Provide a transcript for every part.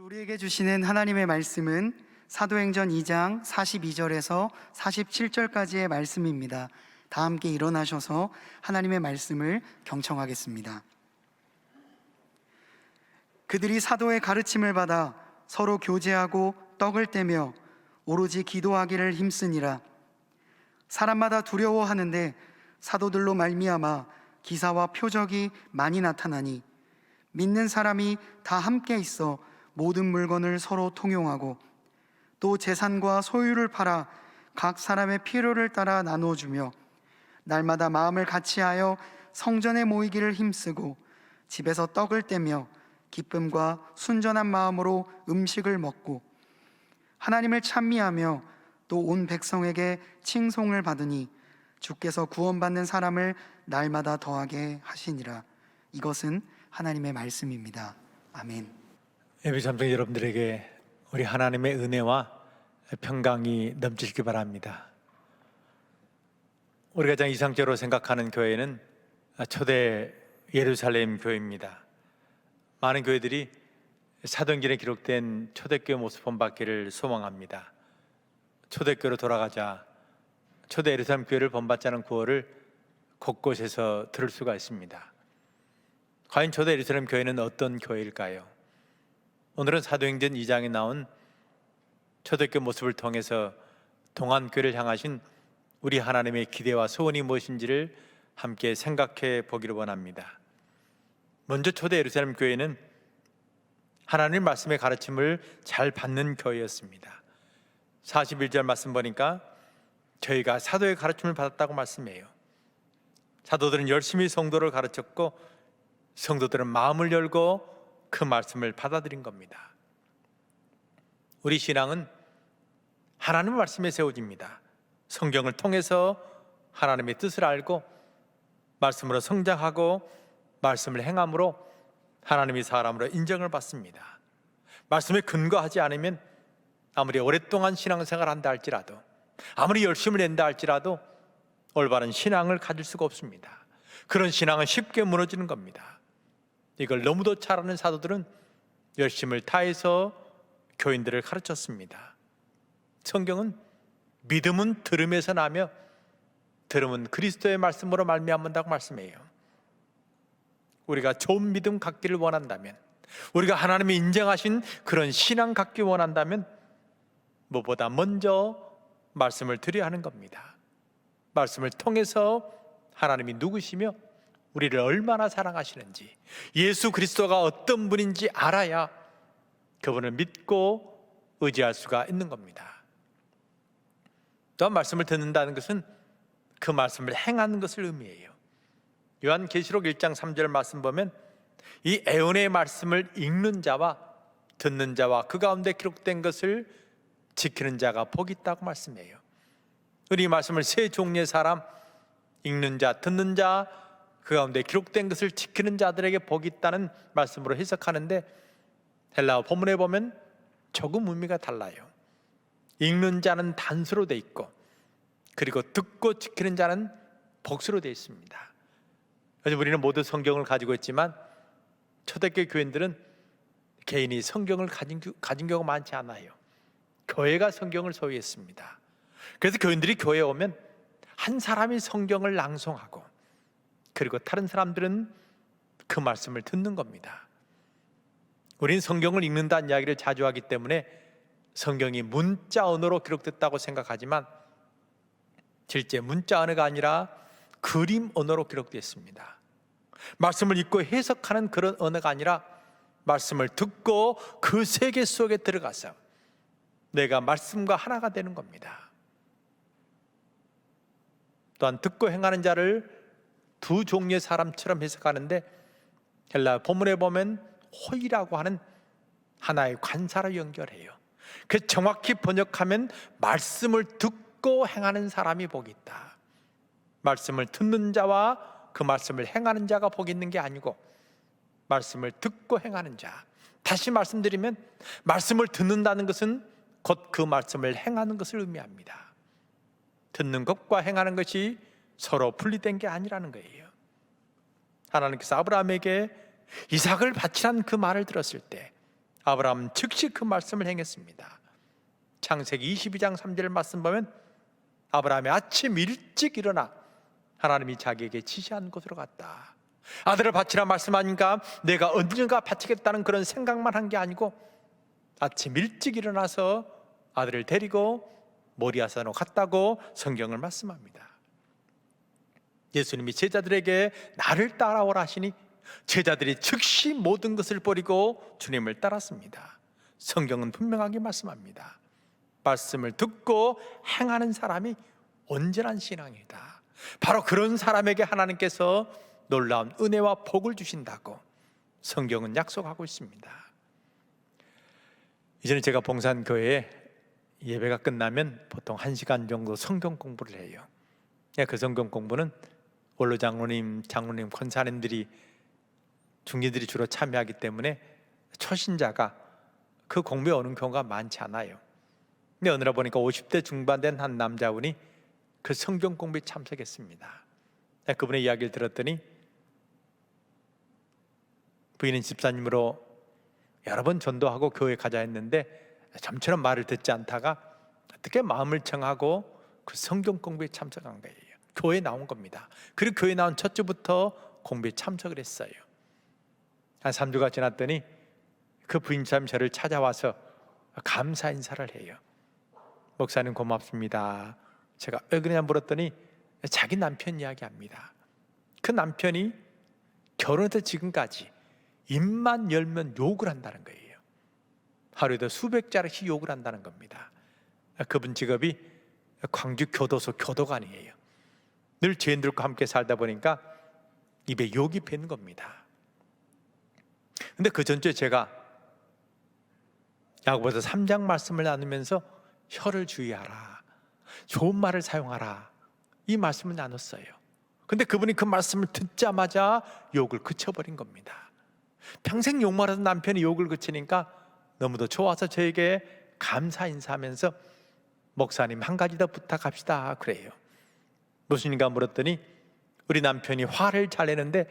우리에게 주시는 하나님의 말씀은 사도행전 2장 42절에서 47절까지의 말씀입니다. 다 함께 일어나셔서 하나님의 말씀을 경청하겠습니다. 그들이 사도의 가르침을 받아 서로 교제하고 떡을 떼며 오로지 기도하기를 힘쓰니라. 사람마다 두려워하는데 사도들로 말미암아 기사와 표적이 많이 나타나니 믿는 사람이 다 함께 있어 모든 물건을 서로 통용하고 또 재산과 소유를 팔아 각 사람의 필요를 따라 나누어주며 날마다 마음을 같이하여 성전에 모이기를 힘쓰고 집에서 떡을 떼며 기쁨과 순전한 마음으로 음식을 먹고 하나님을 찬미하며 또 온 백성에게 칭송을 받으니 주께서 구원받는 사람을 날마다 더하게 하시니라. 이것은 하나님의 말씀입니다. 아멘. 예비 참석 여러분들에게 우리 하나님의 은혜와 평강이 넘치시기 바랍니다. 우리가 가장 이상적으로 생각하는 교회는 초대 예루살렘 교회입니다. 많은 교회들이 사도행전에 기록된 초대교회 모습 본받기를 소망합니다. 초대교회로 돌아가자, 초대 예루살렘 교회를 본받자는 구호를 곳곳에서 들을 수가 있습니다. 과연 초대 예루살렘 교회는 어떤 교회일까요? 오늘은 사도행전 2장에 나온 초대교회 모습을 통해서 동안교회를 향하신 우리 하나님의 기대와 소원이 무엇인지를 함께 생각해 보기를 원합니다. 먼저 초대 예루살렘 교회는 하나님 말씀의 가르침을 잘 받는 교회였습니다. 41절 말씀 보니까 저희가 사도의 가르침을 받았다고 말씀해요. 사도들은 열심히 성도를 가르쳤고 성도들은 마음을 열고 그 말씀을 받아들인 겁니다. 우리 신앙은 하나님의 말씀에 세워집니다. 성경을 통해서 하나님의 뜻을 알고 말씀으로 성장하고 말씀을 행함으로 하나님이 사람으로 인정을 받습니다. 말씀에 근거하지 않으면 아무리 오랫동안 신앙생활을 한다 할지라도, 아무리 열심을 낸다 할지라도 올바른 신앙을 가질 수가 없습니다. 그런 신앙은 쉽게 무너지는 겁니다. 이걸 너무도 잘 아는 사도들은 열심을 다해서 교인들을 가르쳤습니다. 성경은 믿음은 들음에서 나며 들음은 그리스도의 말씀으로 말미암는다고 말씀해요. 우리가 좋은 믿음 갖기를 원한다면, 우리가 하나님이 인정하신 그런 신앙 갖기 원한다면 무엇보다 먼저 말씀을 드려야 하는 겁니다. 말씀을 통해서 하나님이 누구시며 우리를 얼마나 사랑하시는지, 예수 그리스도가 어떤 분인지 알아야 그분을 믿고 의지할 수가 있는 겁니다. 또한 말씀을 듣는다는 것은 그 말씀을 행하는 것을 의미해요. 요한계시록 1장 3절 말씀 보면 이 애언의 말씀을 읽는 자와 듣는 자와 그 가운데 기록된 것을 지키는 자가 복이 있다고 말씀해요. 우리 말씀을 세 종류의 사람, 읽는 자, 듣는 자, 그 가운데 기록된 것을 지키는 자들에게 복이 있다는 말씀으로 해석하는데, 헬라어 본문에 보면 조금 의미가 달라요. 읽는 자는 단수로 돼 있고, 그리고 듣고 지키는 자는 복수로 돼 있습니다. 그래서 우리는 모두 성경을 가지고 있지만 초대교회 교인들은 개인이 성경을 가진 경우가 많지 않아요. 교회가 성경을 소유했습니다. 그래서 교인들이 교회에 오면 한 사람이 성경을 낭송하고, 그리고 다른 사람들은 그 말씀을 듣는 겁니다. 우린 성경을 읽는다는 이야기를 자주 하기 때문에 성경이 문자 언어로 기록됐다고 생각하지만 실제 문자 언어가 아니라 그림 언어로 기록되었습니다. 말씀을 읽고 해석하는 그런 언어가 아니라 말씀을 듣고 그 세계 속에 들어가서 내가 말씀과 하나가 되는 겁니다. 또한 듣고 행하는 자를 두 종류의 사람처럼 해석하는데, 헬라 본문에 보면 호이라고 하는 하나의 관사로 연결해요. 그 정확히 번역하면 말씀을 듣고 행하는 사람이 복이 있다. 말씀을 듣는 자와 그 말씀을 행하는 자가 복이 있는 게 아니고 말씀을 듣고 행하는 자. 다시 말씀드리면 말씀을 듣는다는 것은 곧 그 말씀을 행하는 것을 의미합니다. 듣는 것과 행하는 것이 서로 분리된 게 아니라는 거예요. 하나님께서 아브라함에게 이삭을 바치라는 그 말을 들었을 때 아브라함은 즉시 그 말씀을 행했습니다. 창세기 22장 3절 말씀 보면 아브라함이 아침 일찍 일어나 하나님이 자기에게 지시한 곳으로 갔다. 아들을 바치라 말씀하니까 내가 언젠가 바치겠다는 그런 생각만 한 게 아니고 아침 일찍 일어나서 아들을 데리고 모리아산으로 갔다고 성경을 말씀합니다. 예수님이 제자들에게 나를 따라오라 하시니 제자들이 즉시 모든 것을 버리고 주님을 따랐습니다. 성경은 분명하게 말씀합니다. 말씀을 듣고 행하는 사람이 온전한 신앙이다. 바로 그런 사람에게 하나님께서 놀라운 은혜와 복을 주신다고 성경은 약속하고 있습니다. 이전에 제가 봉산교회에 예배가 끝나면 보통 1시간 정도 성경 공부를 해요. 그 성경 공부는 원로 장로님, 장로님, 권사님들이, 중리들이 주로 참여하기 때문에 초신자가 그 공부에 오는 경우가 많지 않아요. 근데 어느 날 보니까 50대 중반 된 한 남자분이 그 성경 공부에 참석했습니다. 그분의 이야기를 들었더니 부인은 집사님으로 여러 번 전도하고 교회 가자 했는데 좀처럼 말을 듣지 않다가 어떻게 마음을 정하고 그 성경 공부에 참석한 거예요. 교회에 나온 겁니다. 그리고 교회에 나온 첫 주부터 공부에 참석을 했어요. 한 3주가 지났더니 그 부인참 저를 찾아와서 감사 인사를 해요. 목사님 고맙습니다. 제가 왜 그러냐 물었더니 자기 남편 이야기합니다. 그 남편이 결혼해서 지금까지 입만 열면 욕을 한다는 거예요. 하루에도 수백 자릿씩 욕을 한다는 겁니다. 그분 직업이 광주 교도소 교도관이에요. 늘 죄인들과 함께 살다 보니까 입에 욕이 배는 겁니다. 근데 그 전주에 제가 야고보서 3장 말씀을 나누면서 혀를 주의하라, 좋은 말을 사용하라, 이 말씀을 나눴어요. 근데 그분이 그 말씀을 듣자마자 욕을 그쳐버린 겁니다. 평생 욕만 하던 남편이 욕을 그치니까 너무도 좋아서 저에게 감사 인사하면서 목사님 한 가지 더 부탁합시다 그래요. 무슨 일인가 물었더니 우리 남편이 화를 잘 내는데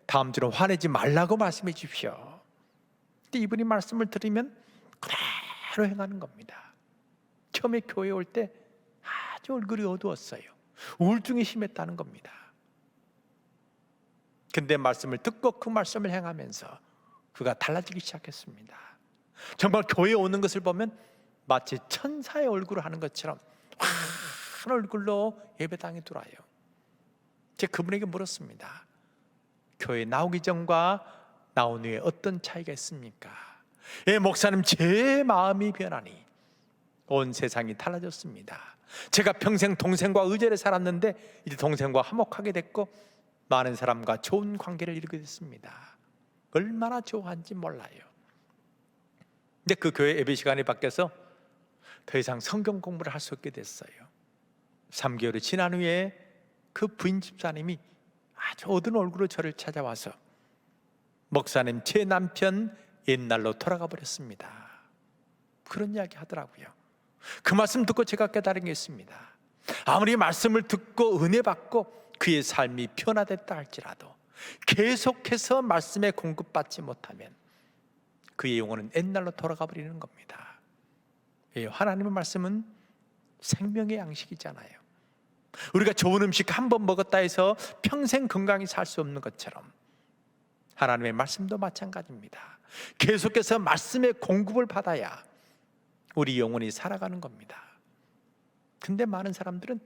다음 주는 화내지 말라고 말씀해 주십시오. 근데 이분이 말씀을 들으면 그대로 행하는 겁니다. 처음에 교회에 올 때 아주 얼굴이 어두웠어요. 우울증이 심했다는 겁니다. 근데 말씀을 듣고 그 말씀을 행하면서 그가 달라지기 시작했습니다. 정말 교회에 오는 것을 보면 마치 천사의 얼굴을 하는 것처럼 환한 얼굴로 예배당에 들어와요. 제가 그분에게 물었습니다. 교회 나오기 전과 나온 후에 어떤 차이가 있습니까? 목사님, 제 마음이 변하니 온 세상이 달라졌습니다. 제가 평생 동생과 의절에 살았는데 이제 동생과 화목하게 됐고 많은 사람과 좋은 관계를 이루게 됐습니다. 얼마나 좋아한지 몰라요. 근데 그 교회 예배 시간이 바뀌어서 더 이상 성경 공부를 할 수 없게 됐어요. 3개월이 지난 후에 그 부인 집사님이 아주 어두운 얼굴로 저를 찾아와서 목사님, 제 남편 옛날로 돌아가 버렸습니다. 그런 이야기 하더라고요. 그 말씀 듣고 제가 깨달은 게 있습니다. 아무리 말씀을 듣고 은혜 받고 그의 삶이 변화됐다 할지라도 계속해서 말씀에 공급받지 못하면 그의 영혼은 옛날로 돌아가 버리는 겁니다. 하나님의 말씀은 생명의 양식이잖아요. 우리가 좋은 음식 한 번 먹었다 해서 평생 건강히 살 수 없는 것처럼 하나님의 말씀도 마찬가지입니다. 계속해서 말씀의 공급을 받아야 우리 영혼이 살아가는 겁니다. 근데 많은 사람들은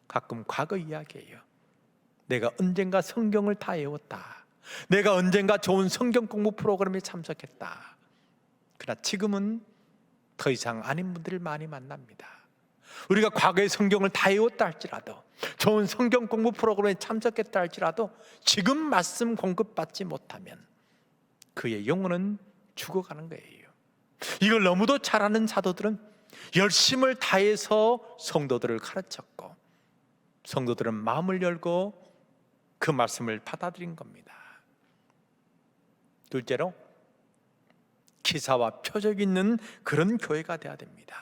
가끔 과거 이야기예요. 내가 언젠가 성경을 다 외웠다. 내가 언젠가 좋은 성경 공부 프로그램에 참석했다. 그러나 지금은 더 이상 아닌 분들을 많이 만납니다. 우리가 과거에 성경을 다 외웠다 할지라도 좋은 성경 공부 프로그램에 참석했다 할지라도 지금 말씀 공급받지 못하면 그의 영혼은 죽어가는 거예요. 이걸 너무도 잘 아는 사도들은 열심을 다해서 성도들을 가르쳤고 성도들은 마음을 열고 그 말씀을 받아들인 겁니다. 둘째로 기사와 표적이 있는 그런 교회가 되어야 됩니다.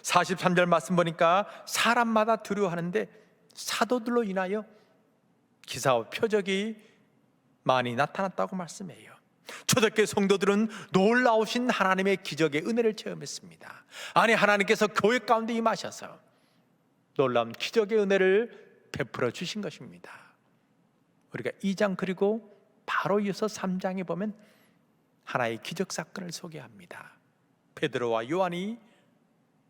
43절 말씀 보니까 사람마다 두려워하는데 사도들로 인하여 기사와 표적이 많이 나타났다고 말씀해요. 초대교회 성도들은 놀라우신 하나님의 기적의 은혜를 체험했습니다. 아니, 하나님께서 교회 가운데 임하셔서 놀라운 기적의 은혜를 베풀어 주신 것입니다. 우리가 2장 그리고 바로 이어서 3장에 보면 하나의 기적 사건을 소개합니다. 베드로와 요한이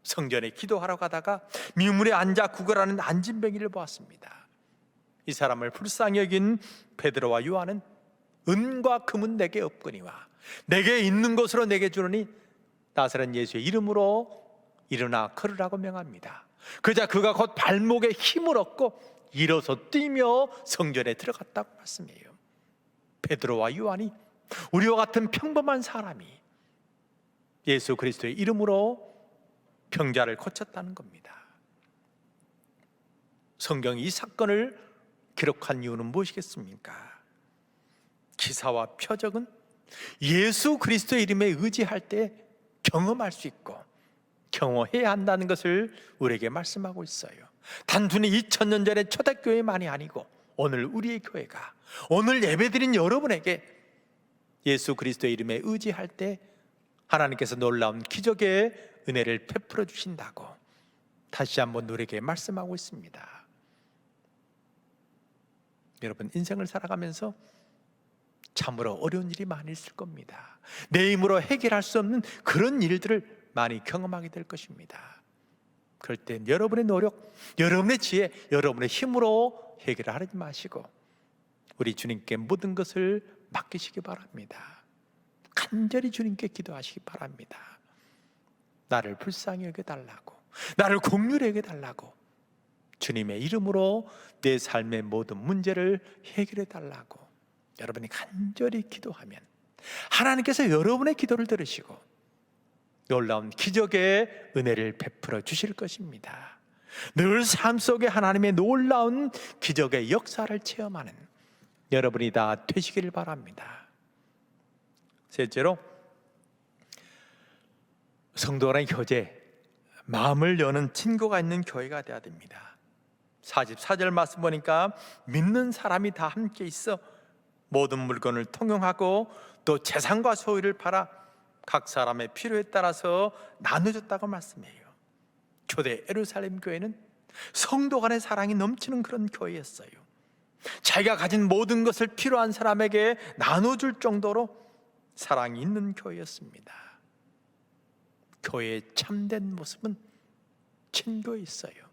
성전에 기도하러 가다가 미문에 앉아 구걸하는 안진뱅이를 보았습니다. 이 사람을 불쌍히 여긴 베드로와 요한은 은과 금은 내게 없거니와 내게 있는 것으로 내게 주노니 나사렛 예수의 이름으로 일어나 걸으라고 명합니다. 그자 그가 곧 발목에 힘을 얻고 일어서 뛰며 성전에 들어갔다고 말씀해요. 베드로와 요한이 우리와 같은 평범한 사람이 예수 그리스도의 이름으로 병자를 고쳤다는 겁니다. 성경이 이 사건을 기록한 이유는 무엇이겠습니까? 기사와 표적은 예수 그리스도의 이름에 의지할 때 경험할 수 있고 경험해야 한다는 것을 우리에게 말씀하고 있어요. 단순히 2000년 전의 초대교회만이 아니고 오늘 우리의 교회가, 오늘 예배드린 여러분에게 예수 그리스도의 이름에 의지할 때 하나님께서 놀라운 기적의 은혜를 베풀어 주신다고 다시 한번 우리에게 말씀하고 있습니다. 여러분, 인생을 살아가면서 참으로 어려운 일이 많이 있을 겁니다. 내 힘으로 해결할 수 없는 그런 일들을 많이 경험하게 될 것입니다. 그럴 때 여러분의 노력, 여러분의 지혜, 여러분의 힘으로 해결을 하지 마시고 우리 주님께 모든 것을 맡기시기 바랍니다. 간절히 주님께 기도하시기 바랍니다. 나를 불쌍히 여겨달라고, 나를 긍휼히 여겨달라고, 주님의 이름으로 내 삶의 모든 문제를 해결해 달라고 여러분이 간절히 기도하면 하나님께서 여러분의 기도를 들으시고 놀라운 기적의 은혜를 베풀어 주실 것입니다. 늘 삶 속에 하나님의 놀라운 기적의 역사를 체험하는 여러분이 다 되시기를 바랍니다. 셋째로, 성도 간의 교제, 마음을 여는 친구가 있는 교회가 되어야 됩니다. 44절 말씀 보니까 믿는 사람이 다 함께 있어 모든 물건을 통용하고 또 재산과 소유를 팔아 각 사람의 필요에 따라서 나눠줬다고 말씀해요. 초대 예루살렘 교회는 성도 간의 사랑이 넘치는 그런 교회였어요. 자기가 가진 모든 것을 필요한 사람에게 나눠줄 정도로 사랑이 있는 교회였습니다. 교회의 참된 모습은 친교에 있어요.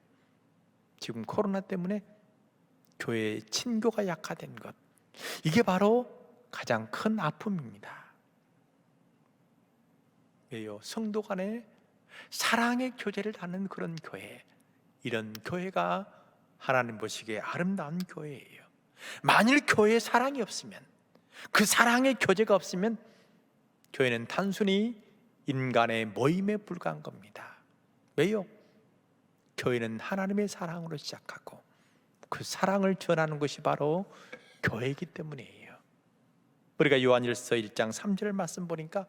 지금 코로나 때문에 교회의 친교가 약화된 것, 이게 바로 가장 큰 아픔입니다. 왜요? 성도 간의 사랑의 교제를 하는 그런 교회, 이런 교회가 하나님 보시기에 아름다운 교회예요. 만일 교회에 사랑이 없으면, 그 사랑의 교제가 없으면 교회는 단순히 인간의 모임에 불과한 겁니다. 왜요? 교회는 하나님의 사랑으로 시작하고 그 사랑을 전하는 것이 바로 교회이기 때문이에요. 우리가 요한일서 1장 3절 말씀 보니까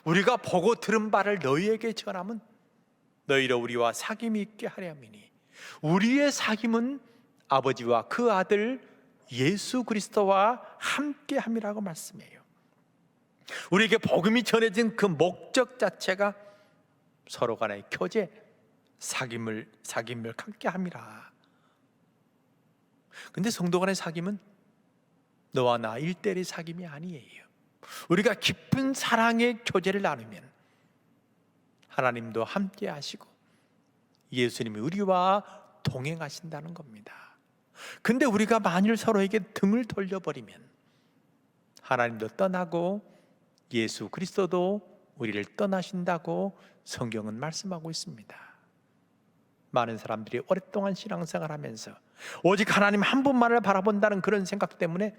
우리가 보고 들은 바를 너희에게 전함은 너희로 우리와 사귐이 있게 하려 함이니 우리의 사귐은 아버지와 그 아들 예수 그리스도와 함께 함이라고 말씀해요. 우리에게 복음이 전해진 그 목적 자체가 서로 간의 교제, 사귐을 갖게 함이라. 근데 성도 간의 사귐은 너와 나 1대1의 사귐이 아니에요. 우리가 깊은 사랑의 교제를 나누면 하나님도 함께 하시고 예수님이 우리와 동행하신다는 겁니다. 근데 우리가 만일 서로에게 등을 돌려버리면 하나님도 떠나고 예수 그리스도도 우리를 떠나신다고 성경은 말씀하고 있습니다. 많은 사람들이 오랫동안 신앙생활하면서 오직 하나님 한 분만을 바라본다는 그런 생각 때문에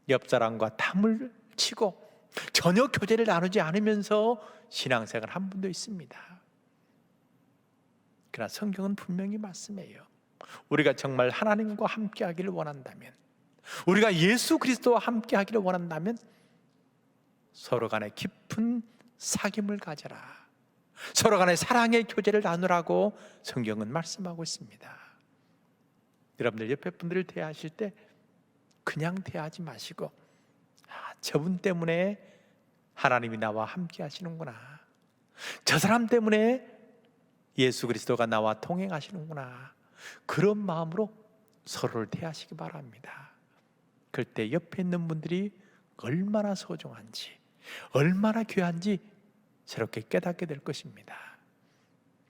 옆 사람과 탐을 치고 전혀 교제를 나누지 않으면서 신앙생활 한 분도 있습니다. 그러나 성경은 분명히 말씀해요. 우리가 정말 하나님과 함께 하기를 원한다면, 우리가 예수 그리스도와 함께 하기를 원한다면 서로 간에 깊은 사귐을 가져라, 서로 간에 사랑의 교제를 나누라고 성경은 말씀하고 있습니다. 여러분들 옆에 분들을 대하실 때 그냥 대하지 마시고 저분 때문에 하나님이 나와 함께 하시는구나. 저 사람 때문에 예수 그리스도가 나와 동행하시는구나. 그런 마음으로 서로를 대하시기 바랍니다. 그때 옆에 있는 분들이 얼마나 소중한지, 얼마나 귀한지 새롭게 깨닫게 될 것입니다.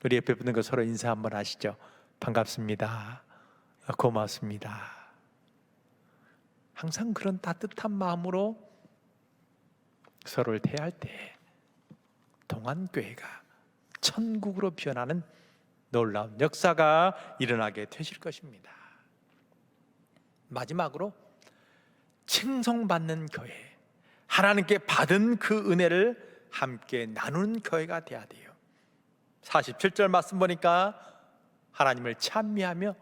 우리 옆에 붙는 거 서로 인사 한번 하시죠. 반갑습니다. 고맙습니다. 항상 그런 따뜻한 마음으로 서로를 대할 때 동안교회가 천국으로 변하는 놀라운 역사가 일어나게 되실 것입니다. 마지막으로 칭송받는 교회, 하나님께 받은 그 은혜를 함께 나누는 교회가 돼야 돼요. 47절 말씀 보니까 하나님을 찬미하며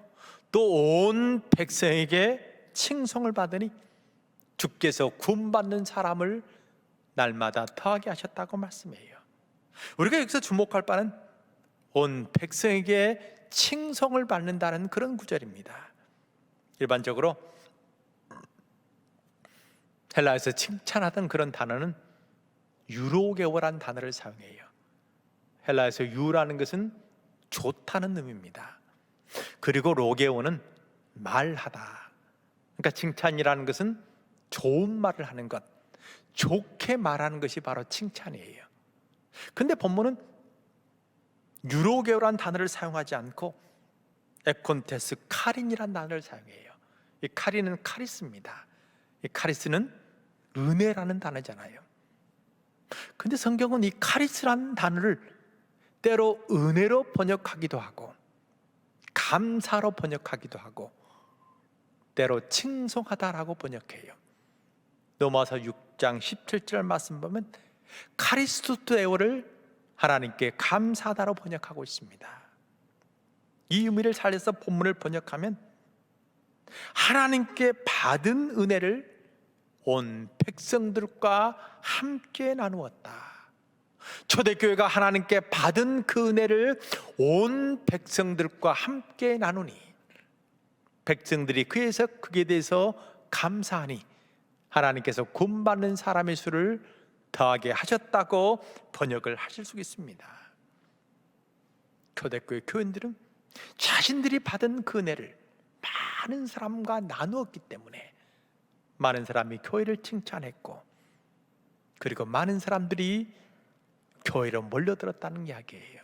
또 온 백성에게 칭송을 받으니 주께서 구원받는 사람을 날마다 더하게 하셨다고 말씀해요. 우리가 여기서 주목할 바는 온 백성에게 칭송을 받는다는 그런 구절입니다. 일반적으로 헬라에서 칭찬하던 그런 단어는 유로게오라는 단어를 사용해요. 헬라에서 유라는 것은 좋다는 의미입니다. 그리고 로게오는 말하다. 그러니까 칭찬이라는 것은 좋은 말을 하는 것, 좋게 말하는 것이 바로 칭찬이에요. 근데 본문은 유로게오라는 단어를 사용하지 않고 에콘테스 카린이라는 단어를 사용해요. 이 카린은 카리스입니다. 이 카리스는 은혜라는 단어잖아요. 근데 성경은 이 카리스라는 단어를 때로 은혜로 번역하기도 하고 감사로 번역하기도 하고 때로 칭송하다라고 번역해요. 로마서 6장 17절 말씀 보면 카리스토테오를 하나님께 감사하다로 번역하고 있습니다. 이 의미를 살려서 본문을 번역하면 하나님께 받은 은혜를 온 백성들과 함께 나누었다. 초대교회가 하나님께 받은 그 은혜를 온 백성들과 함께 나누니 백성들이 그에 대해서 감사하니 하나님께서 구원받는 사람의 수를 더하게 하셨다고 번역을 하실 수 있습니다. 초대교회 교인들은 자신들이 받은 그 은혜를 많은 사람과 나누었기 때문에 많은 사람이 교회를 칭찬했고 그리고 많은 사람들이 교회로 몰려들었다는 이야기예요.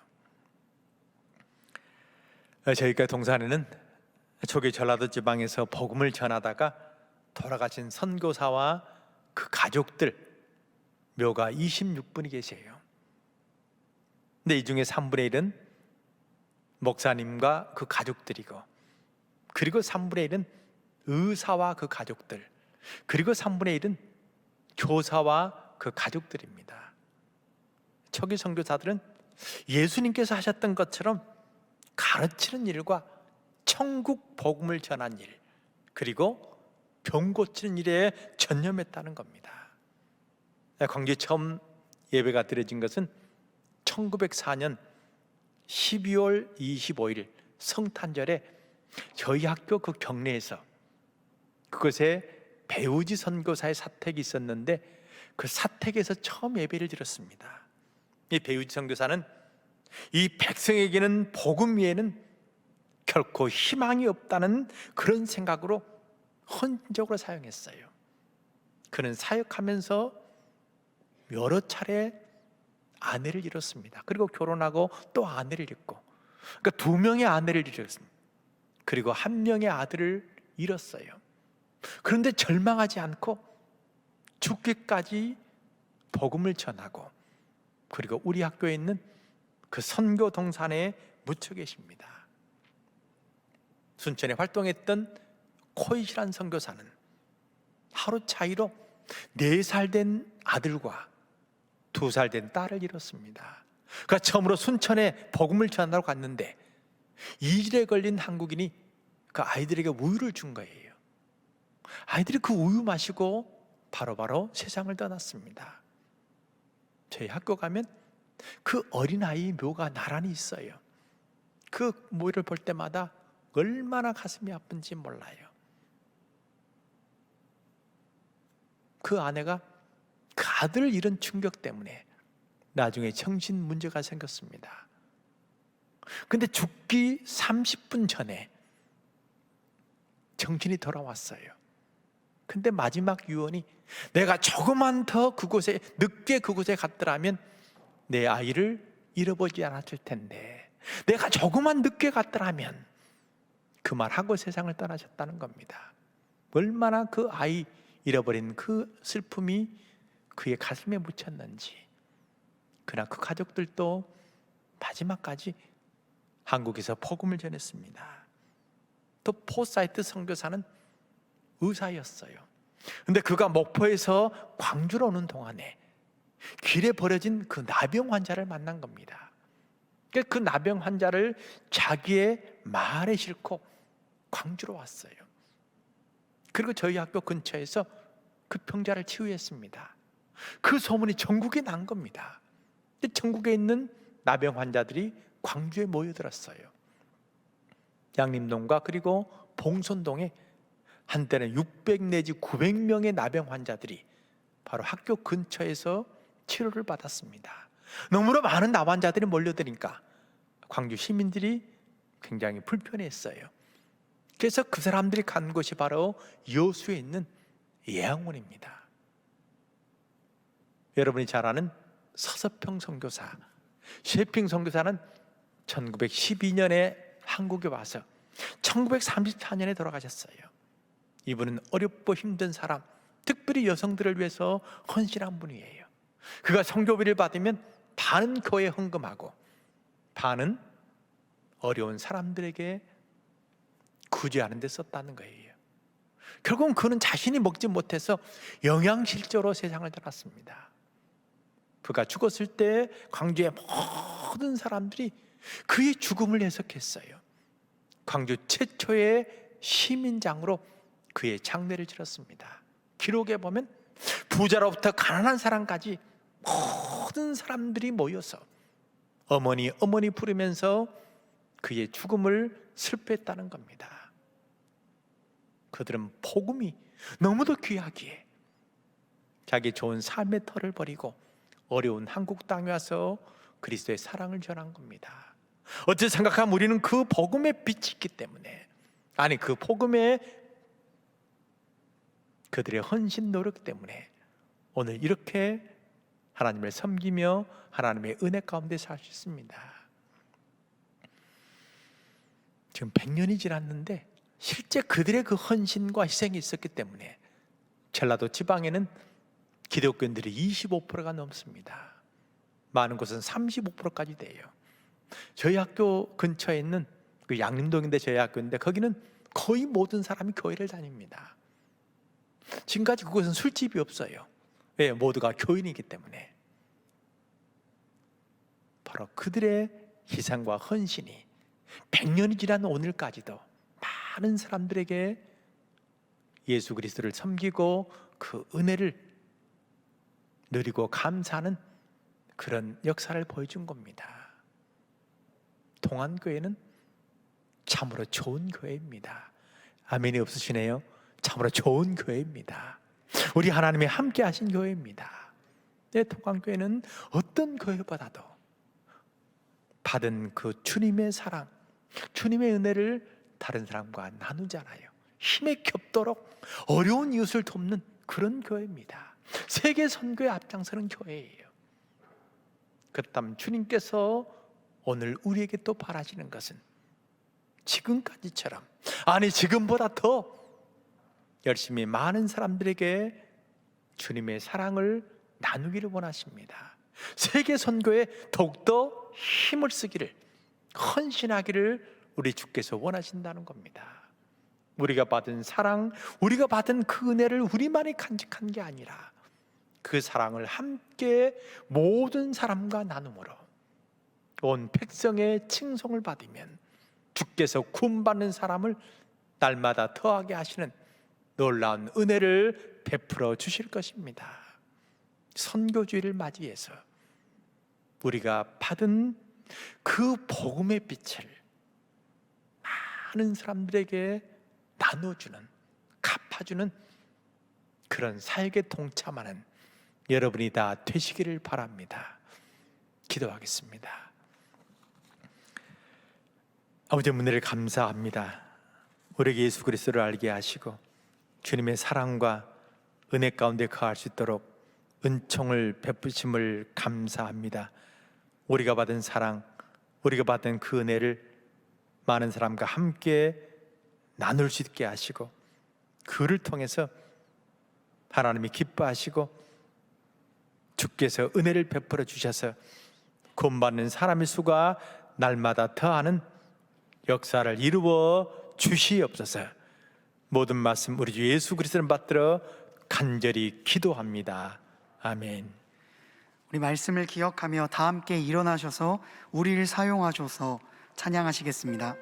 저희가 동산에는 초기 전라도 지방에서 복음을 전하다가 돌아가신 선교사와 그 가족들 묘가 26분이 계세요. 근데 이 중에 3분의 1은 목사님과 그 가족들이고 그리고 3분의 1은 의사와 그 가족들 그리고 3분의 1은 교사와 그 가족들입니다. 초기 선교사들은 예수님께서 하셨던 것처럼 가르치는 일과 천국 복음을 전한 일 그리고 병 고치는 일에 전념했다는 겁니다. 광주에 처음 예배가 드려진 것은 1904년 12월 25일 성탄절에 저희 학교 그 경내에서 그곳에 배우지 선교사의 사택이 있었는데 그 사택에서 처음 예배를 드렸습니다. 이 배우지 선교사는 이 백성에게는 복음 외에는 결코 희망이 없다는 그런 생각으로 헌신적으로 사용했어요. 그는 사역하면서 여러 차례 아내를 잃었습니다. 그리고 결혼하고 또 아내를 잃고 그러니까 2명의 아내를 잃었습니다. 그리고 1명의 아들을 잃었어요. 그런데 절망하지 않고 죽기까지 복음을 전하고 그리고 우리 학교에 있는 그 선교 동산에 묻혀 계십니다. 순천에 활동했던 코이시란 선교사는 하루 차이로 4살 된 아들과 2살 된 딸을 잃었습니다. 그러니까 처음으로 순천에 복음을 전하러 갔는데 이질에 걸린 한국인이 그 아이들에게 우유를 준 거예요. 아이들이 그 우유 마시고 바로바로 세상을 떠났습니다. 저희 학교 가면 그 어린아이 묘가 나란히 있어요. 그 묘를 볼 때마다 얼마나 가슴이 아픈지 몰라요. 그 아내가 아들을 잃은 충격 때문에 나중에 정신 문제가 생겼습니다. 근데 죽기 30분 전에 정신이 돌아왔어요. 근데 마지막 유언이, 내가 조금만 더 늦게 그곳에 갔더라면 내 아이를 잃어보지 않았을 텐데, 내가 조금만 늦게 갔더라면, 그 말하고 세상을 떠나셨다는 겁니다. 얼마나 그 아이 잃어버린 그 슬픔이 그의 가슴에 묻혔는지. 그러나 그 가족들도 마지막까지 한국에서 복음을 전했습니다. 또 포사이트 선교사는 의사였어요. 근데 그가 목포에서 광주로 오는 동안에 길에 버려진 그 나병 환자를 만난 겁니다. 그 나병 환자를 자기의 말에 싣고 광주로 왔어요. 그리고 저희 학교 근처에서 그 병자를 치유했습니다. 그 소문이 전국에 난 겁니다. 전국에 있는 나병 환자들이 광주에 모여들었어요. 양림동과 그리고 봉선동에 한때는 600 내지 900명의 나병 환자들이 바로 학교 근처에서 치료를 받았습니다. 너무나 많은 나환자들이 몰려드니까 광주 시민들이 굉장히 불편했어요. 그래서 그 사람들이 간 곳이 바로 여수에 있는 예양원입니다. 여러분이 잘 아는 서서평 선교사, 셰핑 선교사는 1912년에 한국에 와서 1934년에 돌아가셨어요. 이분은 어렵고 힘든 사람, 특별히 여성들을 위해서 헌신한 분이에요. 그가 성교비를 받으면 반은 교회에 헌금하고 반은 어려운 사람들에게 구제하는 데 썼다는 거예요. 결국은 그는 자신이 먹지 못해서 영양실조로 세상을 떠났습니다. 그가 죽었을 때 광주의 모든 사람들이 그의 죽음을 해석했어요. 광주 최초의 시민장으로 그의 장례를 치렀습니다. 기록에 보면 부자로부터 가난한 사람까지 모든 사람들이 모여서 어머니 부르면서 그의 죽음을 슬퍼했다는 겁니다. 그들은 복음이 너무도 귀하기에 자기 좋은 삶의 터를 버리고 어려운 한국 땅에 와서 그리스도의 사랑을 전한 겁니다. 어찌 생각하면 우리는 그 복음의 빛이 있기 때문에, 아니 그 복음의 그들의 헌신 노력 때문에 오늘 이렇게 하나님을 섬기며 하나님의 은혜 가운데 살 수 있습니다. 지금 100년이 지났는데 실제 그들의 그 헌신과 희생이 있었기 때문에 전라도 지방에는 기독교인들이 25%가 넘습니다. 많은 곳은 35%까지 돼요. 저희 학교 근처에 있는 그 양림동인데 저희 학교인데 거기는 거의 모든 사람이 교회를 다닙니다. 지금까지 그곳은 술집이 없어요. 왜? 모두가 교인이기 때문에. 바로 그들의 희생과 헌신이 100년이 지난 오늘까지도 많은 사람들에게 예수 그리스도를 섬기고 그 은혜를 누리고 감사하는 그런 역사를 보여준 겁니다. 동안교회는 참으로 좋은 교회입니다. 아멘이 없으시네요. 참으로 좋은 교회입니다. 우리 하나님이 함께 하신 교회입니다. 내 동안교회는 어떤 교회보다도 받은 그 주님의 사랑, 주님의 은혜를 다른 사람과 나누잖아요. 힘에 겹도록 어려운 이웃을 돕는 그런 교회입니다. 세계 선교에 앞장서는 교회예요. 그렇다면 주님께서 오늘 우리에게 또 바라시는 것은 지금까지처럼, 아니 지금보다 더 열심히 많은 사람들에게 주님의 사랑을 나누기를 원하십니다. 세계 선교에 더욱더 힘을 쓰기를, 헌신하기를 우리 주께서 원하신다는 겁니다. 우리가 받은 사랑, 우리가 받은 그 은혜를 우리만이 간직한 게 아니라 그 사랑을 함께 모든 사람과 나눔으로 온 백성의 칭송을 받으면 주께서 구원받는 사람을 날마다 더하게 하시는 놀라운 은혜를 베풀어 주실 것입니다. 선교주의를 맞이해서 우리가 받은 그 복음의 빛을 많은 사람들에게 나눠주는, 갚아주는 그런 사역에 동참하는 여러분이 다 되시기를 바랍니다. 기도하겠습니다. 아버지, 은혜를 감사합니다. 우리에게 예수 그리스도를 알게 하시고 주님의 사랑과 은혜 가운데 거할 수 있도록 은총을 베푸심을 감사합니다. 우리가 받은 사랑, 우리가 받은 그 은혜를 많은 사람과 함께 나눌 수 있게 하시고 그를 통해서 하나님이 기뻐하시고 주께서 은혜를 베풀어 주셔서 구원받는 사람의 수가 날마다 더하는 역사를 이루어 주시옵소서. 모든 말씀 우리 주 예수 그리스도를 받들어 간절히 기도합니다. 아멘. 우리 말씀을 기억하며 다 함께 일어나셔서 우리를 사용하셔서 찬양하시겠습니다.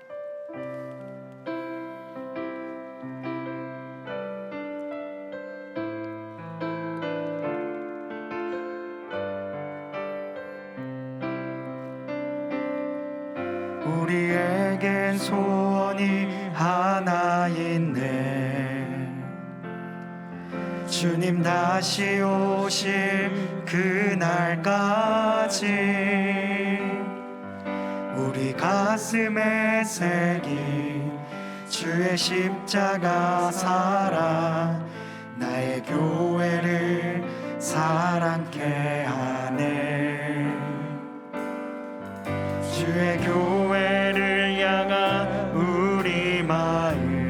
우리에겐 소원이 하나 있네. 주님 다시 오실 그날까지 우리 가슴에 새긴 주의 십자가 사랑 나의 교회를 사랑케 하네. 주의 교회를 향한 우리 마음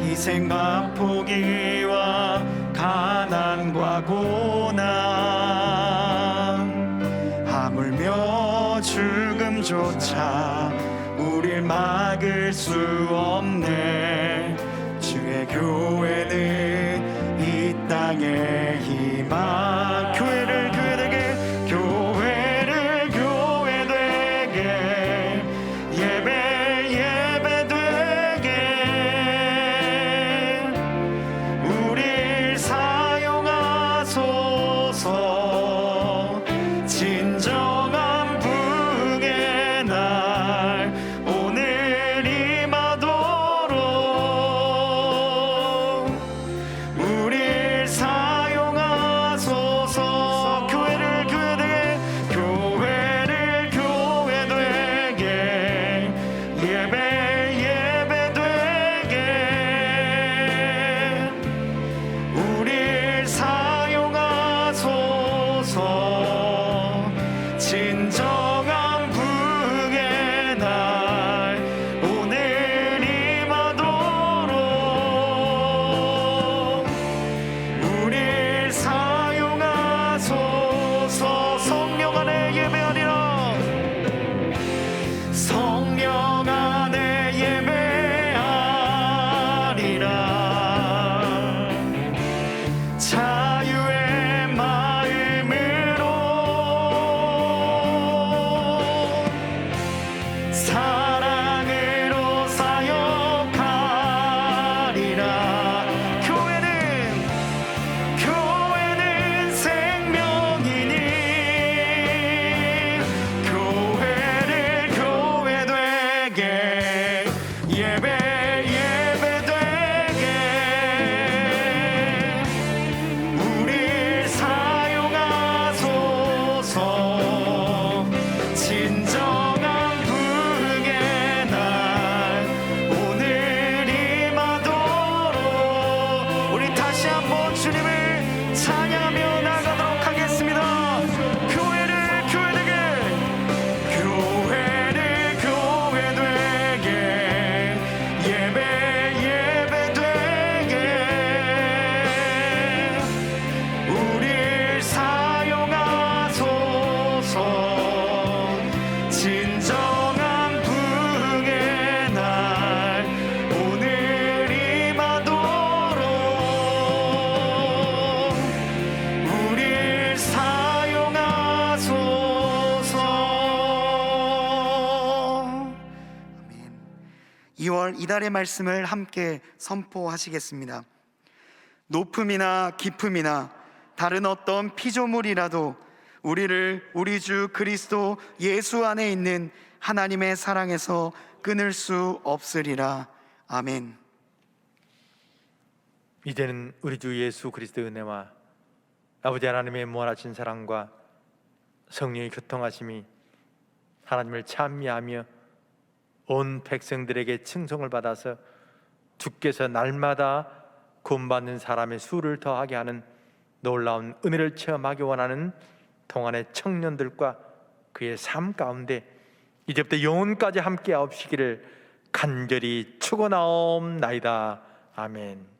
희생과 포기와 가난과 고난 하물며 죽음조차 우릴 막을 수 없네. 주의 교회는 이 땅의 희망. 교회를 교회되게 교회를 교회되게 예배 예배되게 우릴 사용하소서. 진정한 부흥의 날 오늘 임하도록 우릴 사용하소서. 교회를 교회되게 교회를 교회되게 예배 예배되게 우릴 사용하소서. 진정한 부흥의 날 오늘 임하도록 우릴 사용하소서. 성령 안에 예배하리라. 성령 안에 예배하리라. 자유의 마음으로 사랑으로 사역하리라. 교회는 생명이니 교회를 교회되게 예배 예배되게 우릴 사용하소서. 진정한 부흥의 날 오늘 임하도록 우리 다시 한번 주님을 찬양하며 나가도록 하겠습니다. 교회를 교회되게 교회를 교회되게 예배 예배되게 우릴 사용하소서. 진정한 부흥의 날 오늘 임하도록 우릴 사용하소서. 아멘. 2월 이달의 말씀을 함께 선포하시겠습니다. 높음이나 깊음이나 다른 어떤 피조물이라도 우리를 우리 주 그리스도 예수 안에 있는 하나님의 사랑에서 끊을 수 없으리라. 아멘. 이제는 우리 주 예수 그리스도의 은혜와 아버지 하나님의 무한하신 사랑과 성령의 교통하심이 하나님을 찬미하며 온 백성들에게 칭송을 받아서 주께서 날마다 구원받는 사람의 수를 더하게 하는 놀라운 은혜를 체험하기 원하는 동안의 청년들과 그의 삶 가운데 이제부터 영혼까지 함께 하옵시기를 간절히 축원하옵나이다. 아멘.